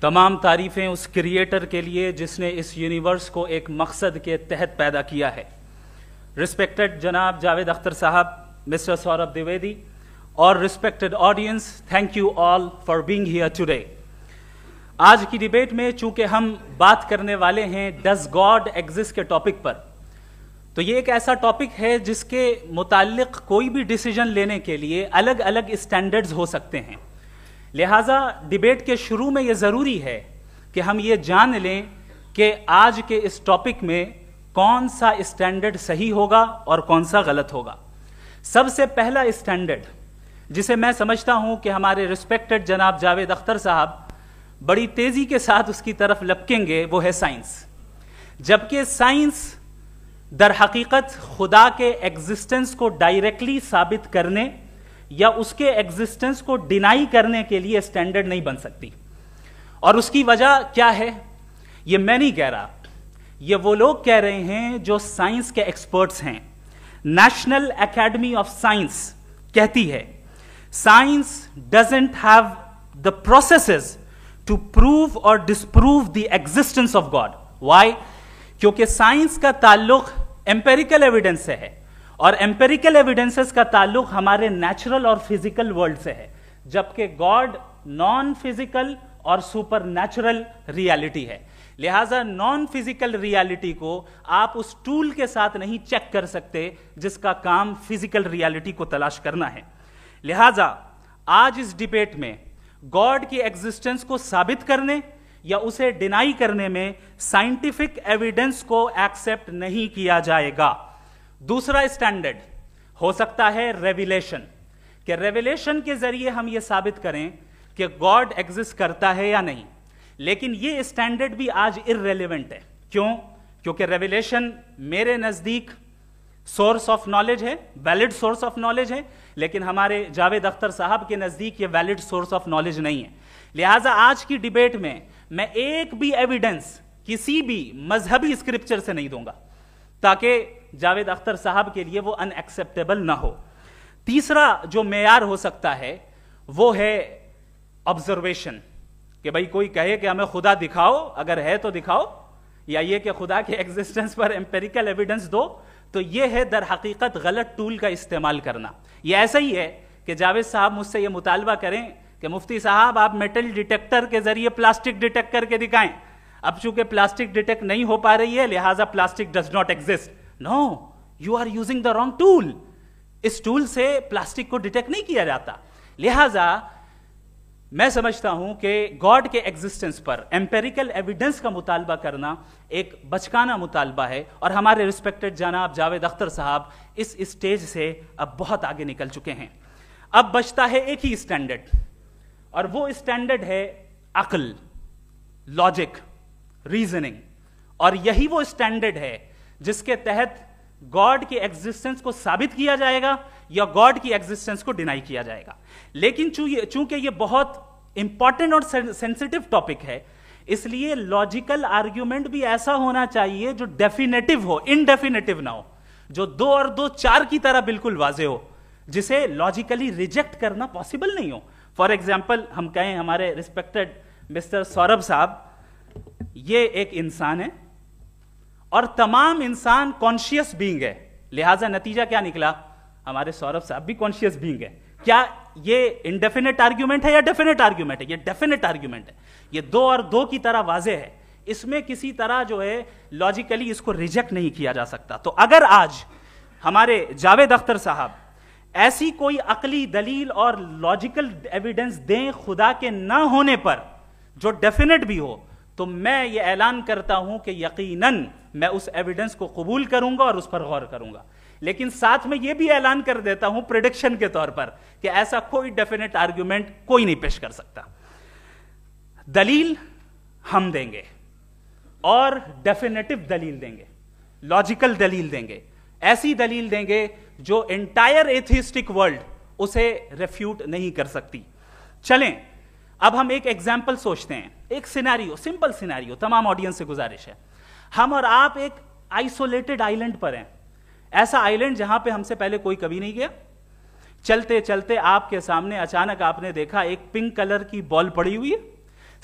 تمام تعریفیں اس کریٹر کے لیے جس نے اس یونیورس کو ایک مقصد کے تحت پیدا کیا ہے. رسپیکٹڈ جناب جاوید اختر صاحب, مسٹر سوربھ دیویدی اور respected audience, thank you all for being here today. آج کی ڈیبیٹ میں چونکہ ہم بات کرنے والے ہیں ڈز گاڈ ایگزسٹ کے ٹاپک پر, تو یہ ایک ایسا ٹاپک ہے جس کے متعلق کوئی بھی ڈیسیجن لینے کے لیے الگ الگ اسٹینڈرڈز ہو سکتے ہیں. لہٰذا ڈیبیٹ کے شروع میں یہ ضروری ہے کہ ہم یہ جان لیں کہ آج کے اس ٹاپک میں کون سا اسٹینڈرڈ صحیح ہوگا اور کون سا غلط ہوگا. سب سے پہلا اسٹینڈرڈ جسے میں سمجھتا ہوں کہ ہمارے رسپیکٹڈ جناب جاوید اختر صاحب بڑی تیزی کے ساتھ اس کی طرف لپکیں گے, وہ ہے سائنس. جبکہ سائنس در حقیقت خدا کے ایگزسٹنس کو ڈائریکٹلی ثابت کرنے یا اس کے ایگزسٹنس کو ڈینائی کرنے کے لیے اسٹینڈرڈ نہیں بن سکتی. اور اس کی وجہ کیا ہے یہ میں نہیں کہہ رہا, یہ وہ لوگ کہہ رہے ہیں جو سائنس کے ایکسپرٹس ہیں. نیشنل اکیڈمی آف سائنس کہتی ہے science doesn't have the processes to prove اور disprove the existence of God. Why? کیونکہ سائنس کا تعلق ایمپیریکل ایویڈنس سے ہے, اور ایمپیریکل ایویڈنسز کا تعلق ہمارے نیچرل اور فزیکل ورلڈ سے ہے, جبکہ گاڈ نان فزیکل اور سپر نیچرل ریالٹی ہے. لہٰذا نان فزیکل ریالٹی کو آپ اس ٹول کے ساتھ نہیں چیک کر سکتے جس کا کام فزیکل ریالٹی کو تلاش کرنا ہے. لہٰذا آج اس ڈیبیٹ میں گاڈ کی ایگزسٹنس کو ثابت کرنے یا اسے ڈینائی کرنے میں سائنٹیفک ایویڈنس کو ایکسپٹ نہیں کیا جائے گا. دوسرا اسٹینڈرڈ ہو سکتا ہے ریویلیشن, کہ ریویلیشن کے ذریعے ہم یہ ثابت کریں کہ گاڈ ایگزسٹ کرتا ہے یا نہیں. لیکن یہ اسٹینڈرڈ بھی آج ارریلیونٹ ہے. کیوں؟ کیونکہ ریویلیشن میرے نزدیک سورس آف نالج ہے, ویلڈ سورس آف نالج ہے, لیکن ہمارے جاوید اختر صاحب کے نزدیک یہ ویلڈ سورس آف نالج نہیں ہے. لہٰذا آج کی ڈیبیٹ میں ایک بھی ایویڈنس کسی بھی مذہبی اسکرپچر سے نہیں دوں گا تاکہ جاوید اختر صاحب کے لیے وہ ان ایکسیپٹیبل نہ ہو. تیسرا جو معیار ہو سکتا ہے وہ ہے آبزرویشن, کہ بھائی کوئی کہے کہ ہمیں خدا دکھاؤ, اگر ہے تو دکھاؤ, یا یہ کہ خدا کے ایگزسٹنس پر ایمپیریکل ایویڈنس دو. تو یہ ہے در حقیقت غلط ٹول کا استعمال کرنا. یہ ایسا ہی ہے کہ جاوید صاحب مجھ سے یہ مطالبہ کریں کہ مفتی صاحب آپ میٹل ڈیٹیکٹر کے ذریعے پلاسٹک ڈیٹیکٹ کر کے دکھائیں. اب چونکہ پلاسٹک ڈیٹیکٹ نہیں ہو پا رہی ہے لہٰذا plastic does not exist. No, you are using the wrong tool. اس ٹول سے پلاسٹک کو ڈیٹیکٹ نہیں کیا جاتا. لہٰذا میں سمجھتا ہوں کہ گاڈ کے ایگزسٹنس پر ایمپیریکل ایویڈنس کا مطالبہ کرنا ایک بچکانہ مطالبہ ہے, اور ہمارے رسپیکٹڈ جناب جاوید اختر صاحب اس اسٹیج سے اب بہت آگے نکل چکے ہیں. اب بچتا ہے ایک ہی اسٹینڈرڈ, اور وہ اسٹینڈرڈ ہے عقل, لاجک, ریزننگ. اور یہی وہ اسٹینڈرڈ ہے جس کے تحت گاڈ کی ایگزسٹنس کو ثابت کیا جائے گا یا گاڈ کی ایگزسٹنس کو ڈینائی کیا جائے گا. لیکن چونکہ یہ بہت امپورٹنٹ اور سینسٹیو ٹاپک ہے, اس لیے لاجیکل آرگیومنٹ بھی ایسا ہونا چاہیے جو ڈیفینیٹو ہو, انڈیفینیٹو نہ ہو, جو 2 اور 2 4 کی طرح بالکل واضح ہو, جسے لاجیکلی ریجیکٹ کرنا پاسبل نہیں ہو. فار ایگزامپل ہم کہیں ہمارے رسپیکٹڈ مسٹر سوربھ صاحب یہ ایک انسان ہے اور تمام انسان کانشیس بینگ ہے, لہٰذا نتیجہ کیا نکلا, ہمارے سوربھ صاحب بھی کانشیس بینگ ہے. کیا یہ انڈیفینٹ آرگیومنٹ ہے یا ڈیفینٹ آرگیومنٹ ہے؟ یہ ڈیفینٹ آرگیومنٹ ہے. یہ 2 اور 2 کی طرح واضح ہے, اس میں کسی طرح جو ہے لاجیکلی اس کو ریجیکٹ نہیں کیا جا سکتا. تو اگر آج ہمارے جاوید اختر صاحب ایسی کوئی عقلی دلیل اور لاجیکل ایویڈنس دیں خدا کے نہ ہونے پر جو ڈیفینٹ بھی ہو, تو میں یہ اعلان کرتا ہوں کہ یقیناً میں اس ایویڈنس کو قبول کروں گا اور اس پر غور کروں گا. لیکن ساتھ میں یہ بھی اعلان کر دیتا ہوں پریڈکشن کے طور پر کہ ایسا کوئی ڈیفینٹ آرگیومنٹ کوئی نہیں پیش کر سکتا. دلیل ہم دیں گے اور ڈیفینیٹو دلیل دیں گے, لاجیکل دلیل دیں گے, ایسی دلیل دیں گے جو انٹائر ایتھیسٹک ورلڈ اسے ریفیوٹ نہیں کر سکتی. چلیں اب ہم ایک ایگزامپل سوچتے ہیں, ایک سینیریو, سمپل سینیریو. تمام آڈینس سے گزارش ہے, ہم اور آپ ایک آئسولیٹڈ آئیلینڈ پر ہیں, ایسا آئیلینڈ جہاں پہ ہم سے پہلے کوئی کبھی نہیں گیا. چلتے چلتے آپ کے سامنے اچانک آپ نے دیکھا ایک پنک کلر کی بال پڑی ہوئی ہے,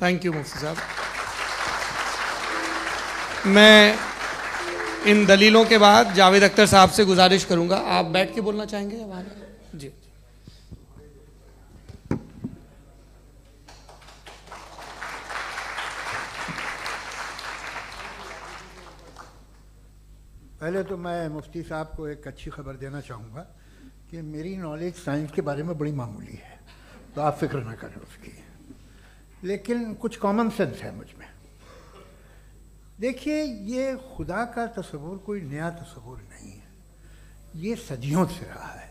تھینک یو مفتی صاحب. میں ان دلیلوں کے بعد جاوید اختر صاحب سے گزارش کروں گا, آپ بیٹھ کے بولنا چاہیں گے یا وہاں؟ جی. پہلے تو میں مفتی صاحب کو ایک اچھی خبر دینا چاہوں گا کہ میری نالج سائنس کے بارے میں بڑی معمولی ہے, تو آپ فکر نہ کریں اس کی, لیکن کچھ کامن سینس ہے مجھ میں. دیکھیے, یہ خدا کا تصور کوئی نیا تصور نہیں ہے, یہ صدیوں سے رہا ہے.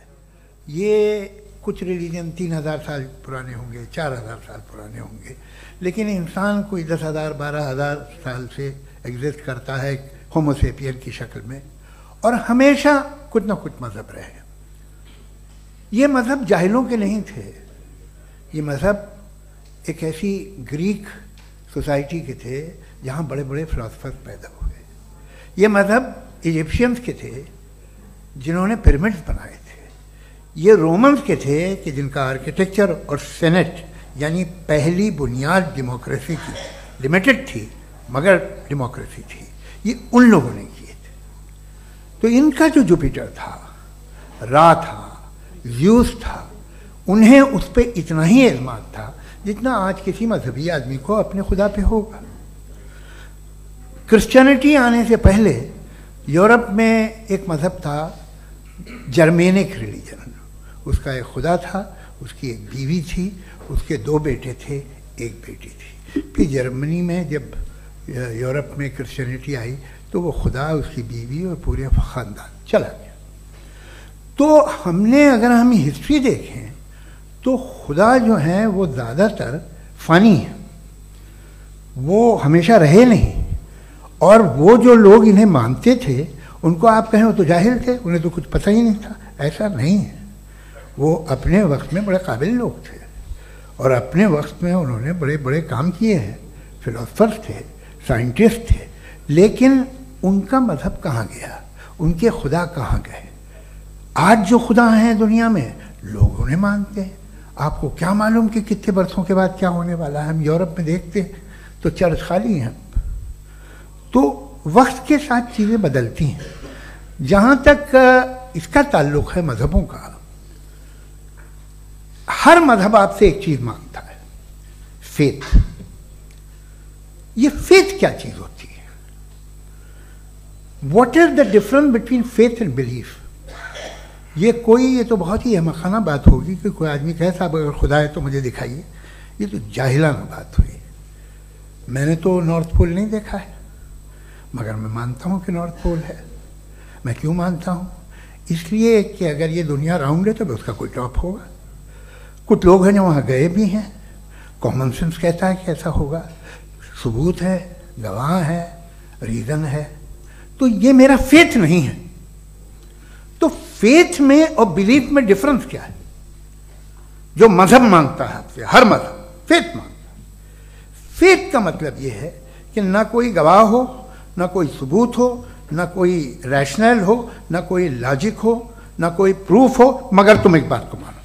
یہ کچھ ریلیجن 3000 سال پرانے ہوں گے, 4000 سال پرانے ہوں گے, لیکن انسان کوئی 10,000 12,000 سال سے ایگزسٹ کرتا ہے ہومو سیپین کی شکل میں, اور ہمیشہ کچھ نہ کچھ مذہب رہے. یہ مذہب جاہلوں کے نہیں تھے, یہ مذہب ایک ایسی گریک سوسائٹی کے تھے جہاں بڑے بڑے فلاسفرز پیدا ہوئے. یہ مذہب ایجپشینز کے تھے جنہوں نے پیرامڈز بنائے تھے. یہ رومنز کے تھے کہ جن کا آرکیٹیکچر اور سینٹ یعنی پہلی بنیاد ڈیموکریسی کی لمیٹڈ تھی مگر ڈیموکریسی تھی, یہ ان لوگوں نے کیے تھے. تو ان کا جو جوپیٹر تھا, را تھا, زیوس تھا, انہیں اس پہ اتنا ہی اعتماد تھا جتنا آج کسی مذہبی آدمی کو اپنے خدا پہ ہوگا. کرسچینٹی آنے سے پہلے یورپ میں ایک مذہب تھا جرمینک ریلیجن. اس کا ایک خدا تھا, اس کی ایک بیوی تھی, اس کے 2 بیٹے تھے, ایک بیٹی تھی. پھر جرمنی میں جب یورپ میں کرسچینٹی آئی تو وہ خدا, اس کی بیوی اور پورے خاندان چلا گیا. تو ہم نے اگر ہم ہسٹری دیکھیں تو خدا جو ہیں وہ زیادہ تر فانی ہیں, وہ ہمیشہ رہے نہیں. اور وہ جو لوگ انہیں مانتے تھے ان کو آپ کہیں وہ تو جاہل تھے, انہیں تو کچھ پتہ ہی نہیں تھا. ایسا نہیں ہے, وہ اپنے وقت میں بڑے قابل لوگ تھے اور اپنے وقت میں انہوں نے بڑے بڑے کام کیے ہیں. فلاسفرز تھے, سائنٹسٹ تھے, لیکن ان کا مذہب کہاں گیا, ان کے خدا کہاں گئے؟ آج جو خدا ہیں دنیا میں لوگ انہیں مانتے ہیں. آپ کو کیا معلوم کہ کتنے برسوں کے بعد کیا ہونے والا ہے؟ ہم یورپ میں دیکھتے ہیں تو چرچ خالی ہیں. تو وقت کے ساتھ چیزیں بدلتی ہیں. جہاں تک اس کا تعلق ہے مذہبوں کا, ہر مذہب آپ سے ایک چیز مانگتا ہے, فیتھ. یہ فیتھ کیا چیز ہوتی ہے؟ What is the difference between faith and belief? یہ تو بہت ہی احمقانہ بات ہوگی کہ کوئی آدمی کہے صاحب اگر خدا ہے تو مجھے دکھائیے. یہ تو جاہلانہ بات ہوئی. میں نے تو نارتھ پول نہیں دیکھا ہے, مگر میں مانتا ہوں کہ نارتھ پول ہے. میں کیوں مانتا ہوں؟ اس لیے کہ اگر یہ دنیا راؤنڈ ہے تو اس کا کوئی ٹاپ ہوگا. کچھ لوگ ہیں جو وہاں گئے بھی ہیں, کامن سینس کہتا ہے کہ ایسا ہوگا, ثبوت ہے, گواہ ہے, ریزن ہے. تو یہ میرا فیتھ نہیں ہے. تو فیتھ میں اور بلیف میں ڈفرنس کیا ہے؟ جو مذہب مانگتا ہے آپ سے, ہر مذہب فیتھ مانگتا ہے. فیتھ کا مطلب یہ ہے کہ نہ کوئی گواہ ہو, نہ کوئی ثبوت ہو, نہ کوئی ریشنل ہو, نہ کوئی لاجک ہو, نہ کوئی پروف ہو, مگر تم ایک بات کو مانو.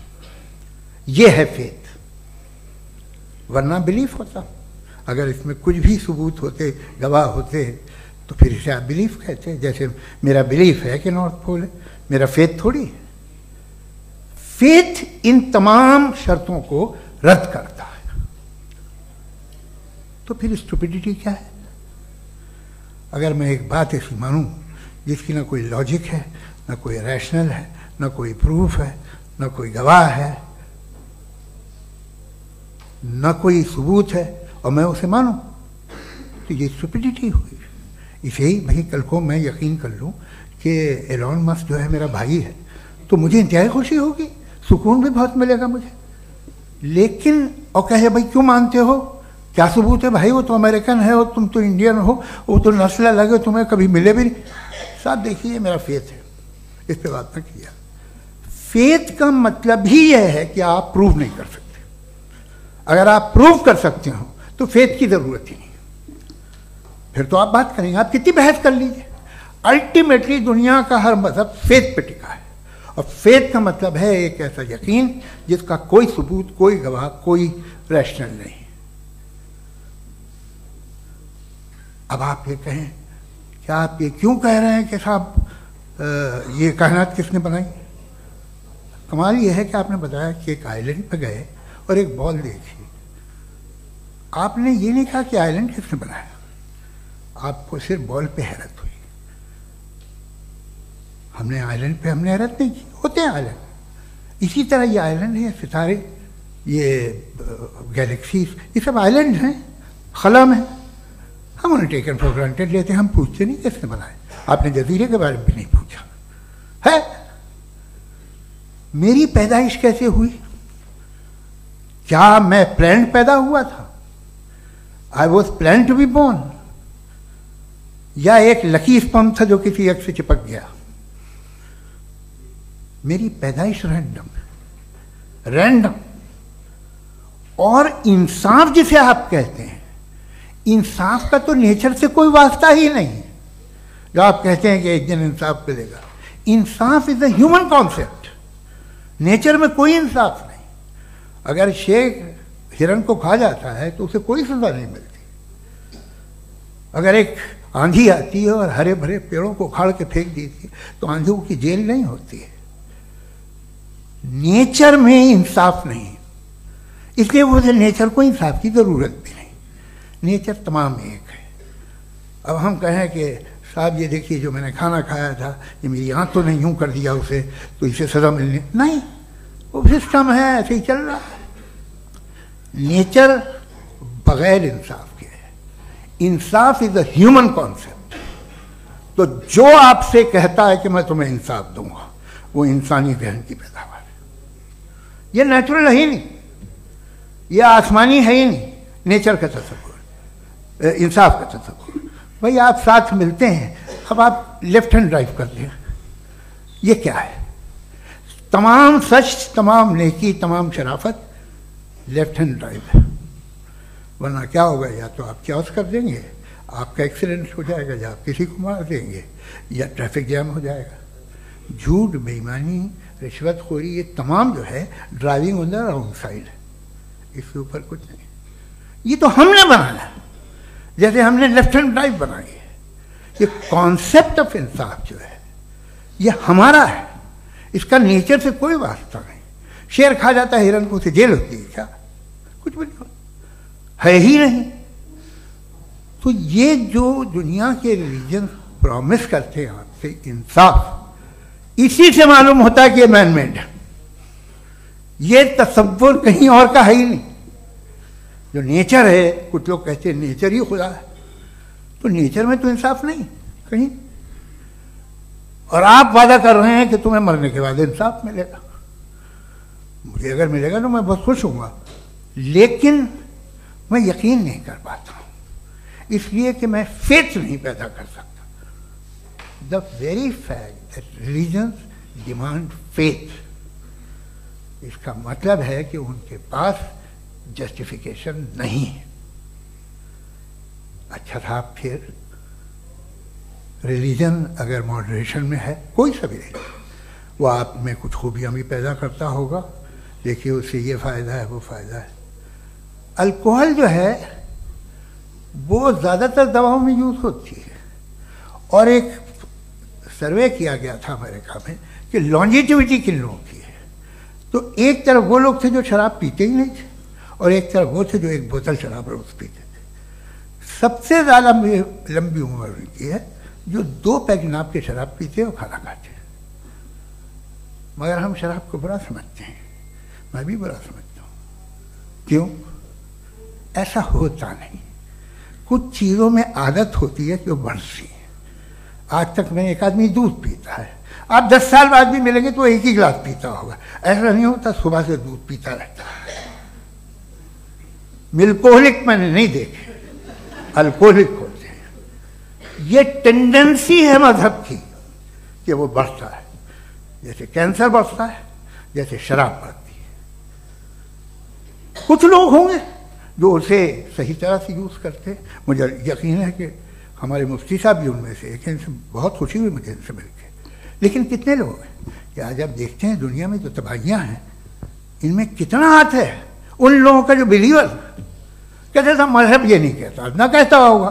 یہ ہے فیتھ. ورنہ بلیف ہوتا. اگر اس میں کچھ بھی ثبوت ہوتے, گواہ ہوتے, تو پھر اسے آپ بلیف کہتے. جیسے میرا بلیف ہے کہ نارتھ پول ہے, میرا فیتھ تھوڑی ہے. فیتھ ان تمام شرطوں کو رد کرتا ہے. تو پھر اسٹوپیڈیٹی کیا ہے؟ اگر میں ایک بات ایسی مانوں جس کی نہ کوئی لاجک ہے, نہ کوئی ریشنل ہے, نہ کوئی پروف ہے, نہ کوئی گواہ ہے, نہ کوئی ثبوت ہے, اور میں اسے مانوں, تو یہ اسٹوپیڈیٹی ہوئی. اسے ہی بھائی کل کو میں یقین کر لوں کہ ایلون مسک جو ہے میرا بھائی ہے تو مجھے انتہائی خوشی ہوگی, سکون بھی بہت ملے گا مجھے. لیکن اور کہے بھائی کیوں مانتے ہو, کیا ثبوت ہے بھائی, وہ تو امریکن ہے اور تم تو انڈین ہو, وہ تو نسل الگ ہے, تمہیں کبھی ملے بھی نہیں. صاحب دیکھیے یہ میرا فیتھ ہے, اس پہ بات نہ کیا. فیتھ کا مطلب ہی یہ ہے کہ آپ پروف نہیں کر سکتے. اگر آپ پروف کر سکتے ہو تو فیتھ کی ضرورت ہی نہیں, پھر تو آپ بات کریں گے, آپ کتنی بحث کر لیجیے. الٹیمیٹلی دنیا کا ہر مذہب فیتھ پہ ٹکا ہے, اور فیتھ کا مطلب ہے ایک ایسا یقین جس کا کوئی ثبوت, کوئی گواہ, کوئی ریشنل نہیں. اب آپ یہ کہیں، کیا آپ یہ کیوں کہہ رہے ہیں کہ صاحب یہ کائنات کس نے بنائی؟ کمال یہ ہے کہ آپ نے بتایا کہ ایک آئلینڈ پہ گئے اور ایک بال دیکھی. آپ نے یہ نہیں کہا کہ آئلینڈ کس نے بنایا، آپ کو صرف بال پہ حیرت ہوئی. ہم نے آئلینڈ پہ ہم نے حیرت نہیں کی، ہوتے ہیں آئلینڈ. اسی طرح یہ آئلینڈ ہے، ستارے، یہ گیلیکسیز، یہ سب آئلینڈ ہیں، خلا میں. ہم انہیں ٹیکن فار گرانٹیڈ لیتے ہیں، ہم پوچھتے نہیں کس نے بنائے. آپ نے جزیرے کے بارے میں بھی نہیں پوچھا ہے. میری پیدائش کیسے ہوئی؟ کیا میں پلانڈ پیدا ہوا تھا؟ I was planned to be born, یا ایک لکی اسپرم تھا جو کسی ایگ سے چپک گیا؟ میری پیدائش رینڈم. اور انصاف جسے آپ کہتے ہیں، انصاف کا تو نیچر سے کوئی واسطہ ہی نہیں. جو آپ کہتے ہیں کہ ایک دن انصاف ملے گا، انصاف از اے ہیومن کانسیپٹ. نیچر میں کوئی انصاف نہیں. اگر شیر ہرن کو کھا جاتا ہے تو اسے کوئی سزا نہیں ملتی. اگر ایک آندھی آتی ہے اور ہرے بھرے پیڑوں کو اکھاڑ کے پھینک دیتی ہے تو آندھیوں کی جیل نہیں ہوتی ہے. نیچر میں انصاف نہیں، اس لیے وہ نیچر کو انصاف کی ضرورت بھی نہیں. نیچر تمام ایک ہے. اب ہم کہیں کہ صاحب یہ دیکھیے جو میں نے کھانا کھایا تھا یہ میری آنکھ تو نہیں یوں کر دیا اسے تو اسے سزا ملنی نہیں. وہ سسٹم ہے، ایسے ہی چل رہا ہے. نیچر بغیر انصاف کے ہے. انصاف از اے ہیومن کانسیپٹ. تو جو آپ سے کہتا ہے کہ میں تمہیں انصاف دوں گا وہ انسانی ذہن کی پیداوار ہے. یہ نیچرل ہے ہی نہیں، یہ آسمانی ہے ہی نہیں. نیچر کا تصور، انصاف کا تصور. بھائی آپ ساتھ ملتے ہیں، اب آپ لیفٹ ہینڈ ڈرائیو کر لیں، یہ کیا ہے؟ تمام سچ، تمام نیکی، تمام شرافت لیفٹ ہینڈ ڈرائیو ہے. ورنہ کیا ہوگا؟ یا تو آپ کیوس کر دیں گے، آپ کا ایکسیڈنٹ ہو جائے گا، یا آپ کسی کو مار دیں گے، یا ٹریفک جام ہو جائے گا. جھوٹ، بےایمانی، رشوت خوری، یہ تمام جو ہے driving on the wrong side ہے. اس کے اوپر کچھ نہیں. یہ تو ہم نے بنایا، جیسے ہم نے لیفٹ ہینڈ ڈرائیو بنائی ہے. یہ کانسیپٹ آف انصاف جو ہے یہ ہمارا ہے، اس کا نیچر سے کوئی واسطہ نہیں. شیر کھا جاتا ہے ہرن کو، اسے جیل ہوتی ہے کیا؟ کچھ بھی نہیں ہے ہی نہیں. تو یہ جو دنیا کے ریلیجن پرومس کرتے ہیں آپ سے انصاف، اسی سے معلوم ہوتا ہے کہ یہ مین میڈ ہے. یہ تصور کہیں اور کا ہے ہی نہیں. جو نیچر ہے، کچھ لوگ کہتے ہیں نیچر ہی خدا ہے، تو نیچر میں تو انصاف نہیں کہیں. اور آپ وعدہ کر رہے ہیں کہ تمہیں مرنے کے بعد انصاف ملے گا. مجھے اگر ملے گا تو میں بہت خوش ہوں گا، لیکن میں یقین نہیں کر پاتا ہوں، اس لیے کہ میں فیتھ نہیں پیدا کر سکتا. The very fact that religions demand faith, اس کا مطلب ہے کہ ان کے پاس جسٹیفیکیشن نہیں ہے. اچھا صاحب، پھر ریلیجن اگر ماڈریشن میں ہے، کوئی سا بھی نہیں، وہ آپ میں کچھ خوبیاں بھی پیدا کرتا ہوگا. دیکھیے اس سے یہ فائدہ ہے، وہ فائدہ ہے. الکوہل جو ہے وہ زیادہ تر دواؤں میں یوز ہوتی ہے. اور ایک سروے کیا گیا تھا امریکہ میں کہ لانجیٹیوٹی کن لوگوں کی ہے. تو ایک طرف وہ لوگ تھے جو شراب پیتے ہی نہیں تھے، اور ایک طرف وہ تھے جو ایک بوتل شراب روز پیتے تھے. سب سے زیادہ لمبی عمر ان کی ہے جو 2 پیگ ناپ کے شراب پیتے اور کھانا کھاتے ہیں. مگر ہم شراب کو برا سمجھتے ہیں، میں بھی برا سمجھتا ہوں. کیوں؟ ایسا ہوتا نہیں. کچھ چیزوں میں عادت ہوتی ہے کہ وہ بڑھتی ہے. آج تک میں ایک آدمی دودھ پیتا ہے، آپ 10 سال بعد بھی ملیں گے تو ایک ہی گلاس پیتا ہوگا. ایسا نہیں ہوتا، صبح سے دودھ پیتا رہتا ہے. ملکوہلک میں نے نہیں دیکھے، الکوہلک ہوتے ہیں. یہ ٹینڈنسی ہے مذہب کی کہ وہ بڑھتا ہے، جیسے کینسر بڑھتا ہے، جیسے شراب بڑھتی ہے. کچھ لوگ ہوں گے جو اسے صحیح طرح سے یوز کرتے. مجھے یقین ہے کہ ہمارے مفتی صاحب بھی ان میں سے ایک ہیں. ان سے بہت خوشی ہوئی مجھے ان سے مل کے. لیکن کتنے لوگ ہیں کہ آج آپ دیکھتے ہیں دنیا میں جو تباہیاں ہیں ان میں کتنا ہاتھ ہے ان لوگوں کا جو بلیور. کہتے تھا مذہب یہ نہیں کہتا، نہ کہتا ہوگا،